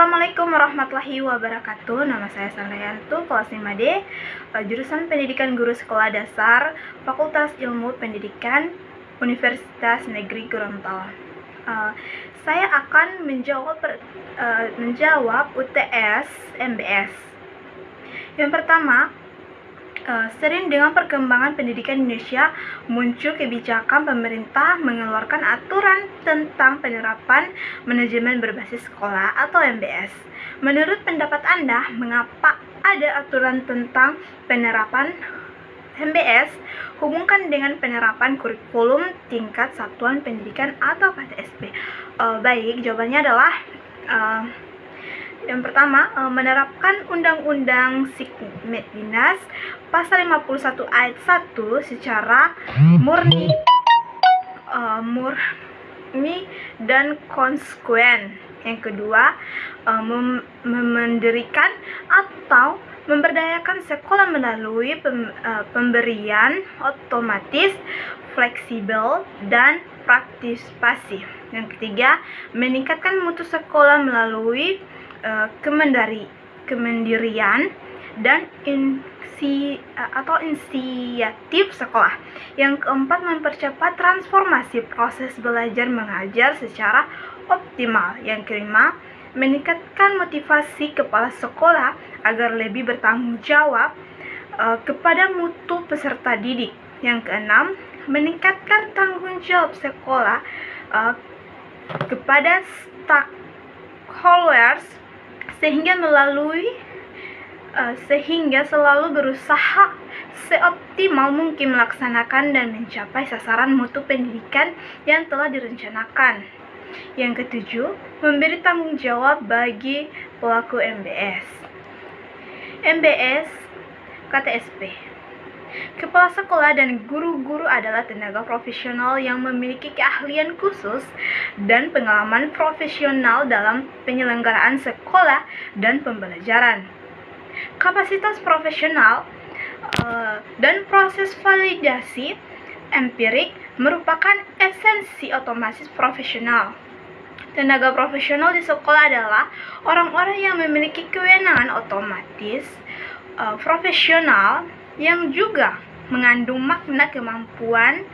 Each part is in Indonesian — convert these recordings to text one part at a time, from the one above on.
Assalamualaikum warahmatullahi wabarakatuh. Nama saya Sandayantu, kelas 5D, jurusan Pendidikan Guru Sekolah Dasar, Fakultas Ilmu Pendidikan, Universitas Negeri Gorontalo. Saya akan menjawab UTS MBS. Yang pertama, sering dengan perkembangan pendidikan Indonesia muncul kebijakan pemerintah mengeluarkan aturan tentang penerapan manajemen berbasis sekolah atau MBS. Menurut pendapat Anda, mengapa ada aturan tentang penerapan MBS? Hubungkan dengan penerapan kurikulum tingkat satuan pendidikan atau KTSP. Baik, jawabannya adalah yang pertama, menerapkan Undang-Undang Sikmeddinas Pasal 51 Ayat 1 secara murni dan konsekuen. Yang kedua, mendirikan atau memberdayakan sekolah melalui pemberian otomatis, fleksibel, dan partisipasi. Yang ketiga, meningkatkan mutu sekolah melalui kemandirian dan inisiatif sekolah. Yang keempat, mempercepat transformasi proses belajar mengajar secara optimal. Yang kelima, meningkatkan motivasi kepala sekolah agar lebih bertanggung jawab kepada mutu peserta didik. Yang keenam, meningkatkan tanggung jawab sekolah kepada stakeholders sehingga selalu berusaha seoptimal mungkin melaksanakan dan mencapai sasaran mutu pendidikan yang telah direncanakan. Yang ketujuh, memberi tanggung jawab bagi pelaku MBS, KTSP. Kepala sekolah dan guru-guru adalah tenaga profesional yang memiliki keahlian khusus dan pengalaman profesional dalam penyelenggaraan sekolah dan pembelajaran. Kapasitas profesional dan proses validasi empirik merupakan esensi otomatis profesional. Tenaga profesional di sekolah adalah orang-orang yang memiliki kewenangan otomatis profesional yang juga mengandung makna kemampuan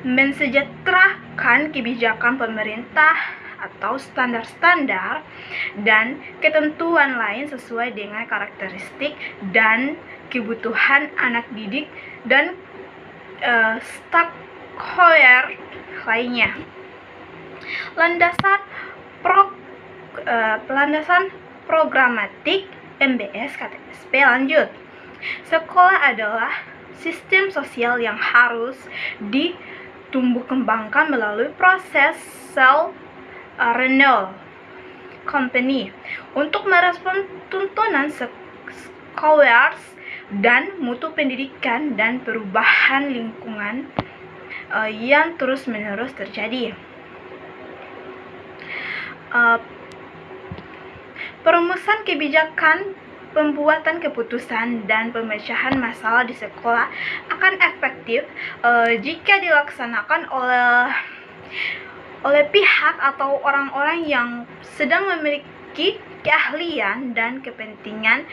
mensejahterakan kebijakan pemerintah atau standar-standar dan ketentuan lain sesuai dengan karakteristik dan kebutuhan anak didik dan stakeholder lainnya. Landasan programatik MBS KTSP lanjut. Sekolah adalah sistem sosial yang harus ditumbuh kembangkan melalui proses self-renewal company untuk merespon tuntunan scholars dan mutu pendidikan dan perubahan lingkungan yang terus-menerus terjadi. Perumusan kebijakan, pembuatan keputusan, dan pemecahan masalah di sekolah akan efektif jika dilaksanakan oleh pihak atau orang-orang yang sedang memiliki keahlian dan kepentingan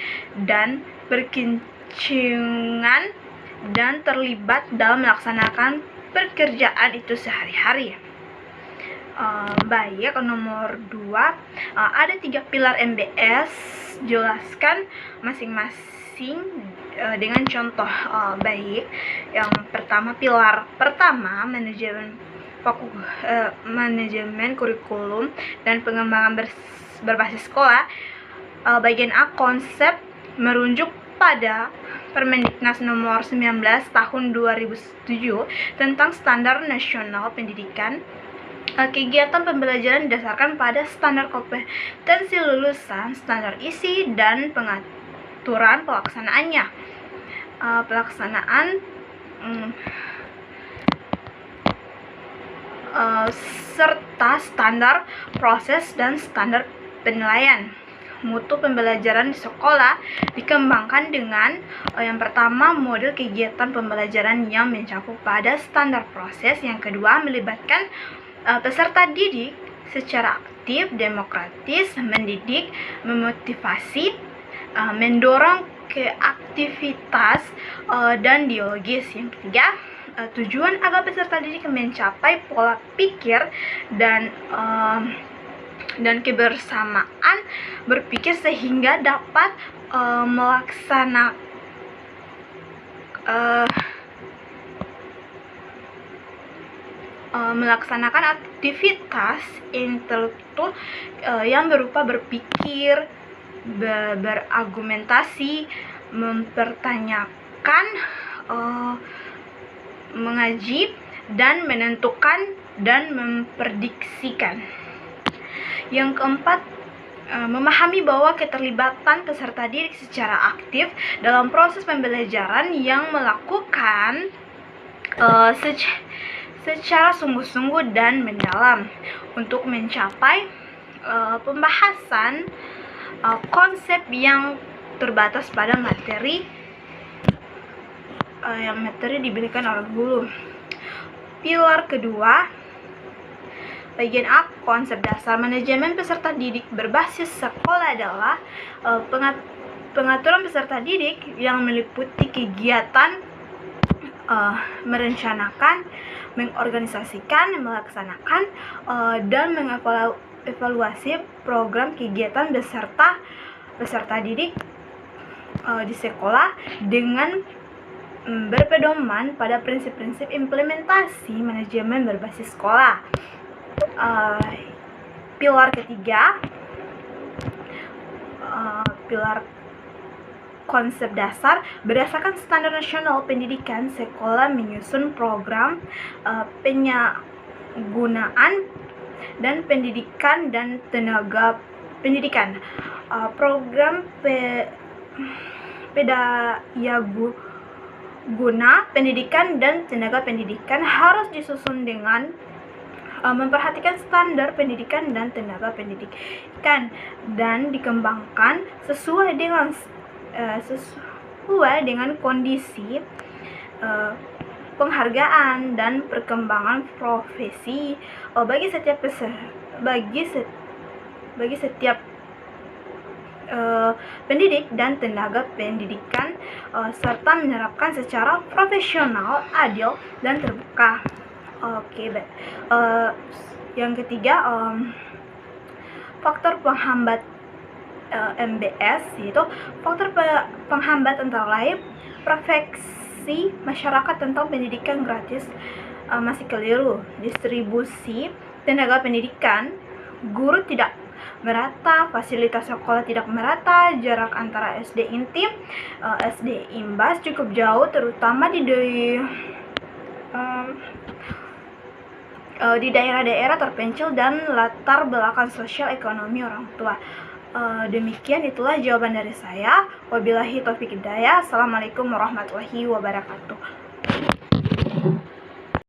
dan berkeinginan dan terlibat dalam melaksanakan pekerjaan itu sehari-hari. Baik, nomor 2, ada 3 pilar MBS, jelaskan masing-masing dengan contoh. Baik, yang pertama, pilar pertama, manajemen kurikulum dan pengembangan berbasis sekolah. Bagian A, konsep merujuk pada Permendiknas nomor 19 tahun 2007 tentang Standar Nasional Pendidikan. Kegiatan pembelajaran didasarkan pada standar kompetensi lulusan, standar isi, dan pengaturan pelaksanaannya. Serta standar proses dan standar penilaian. Mutu pembelajaran di sekolah dikembangkan dengan yang pertama, model kegiatan pembelajaran yang mencakup pada standar proses. Yang kedua, melibatkan peserta didik secara aktif, demokratis, mendidik, memotivasi, mendorong ke aktivitas dan dialogis. Yang ketiga, tujuan agar peserta didik mencapai pola pikir dan kebersamaan berpikir sehingga dapat melaksanakan aktivitas intelektual yang berupa berpikir, berargumentasi, mempertanyakan, mengaji, dan menentukan dan memprediksikan. Yang keempat, memahami bahwa keterlibatan peserta didik secara aktif dalam proses pembelajaran yang melakukan secara sungguh-sungguh dan mendalam untuk mencapai pembahasan konsep yang terbatas pada materi diberikan oleh guru. Pilar kedua, bagian A, konsep dasar manajemen peserta didik berbasis sekolah adalah pengaturan peserta didik yang meliputi kegiatan merencanakan, mengorganisasikan, melaksanakan, dan mengevaluasi program kegiatan peserta didik di sekolah dengan berpedoman pada prinsip-prinsip implementasi manajemen berbasis sekolah. Pilar ketiga, pilar konsep dasar berdasarkan standar nasional pendidikan, sekolah menyusun program penyalahgunaan dan pendidikan dan tenaga pendidikan. Program pedaguna pendidikan dan tenaga pendidikan harus disusun dengan memperhatikan standar pendidikan dan tenaga pendidikan dan dikembangkan sesuai dengan kondisi penghargaan dan perkembangan profesi bagi setiap pendidik dan tenaga pendidikan, serta menerapkan secara profesional, adil, dan terbuka. Yang ketiga, faktor penghambat MBS, yaitu faktor penghambat antara lain persepsi masyarakat tentang pendidikan gratis masih keliru, distribusi tenaga pendidikan, guru tidak merata, fasilitas sekolah tidak merata, jarak antara SD intim, SD imbas cukup jauh, terutama di daerah-daerah terpencil dan latar belakang sosial ekonomi orang tua. Demikian, itulah jawaban dari saya. Wabillahi taufiq hidayah. Assalamualaikum warahmatullahi wabarakatuh.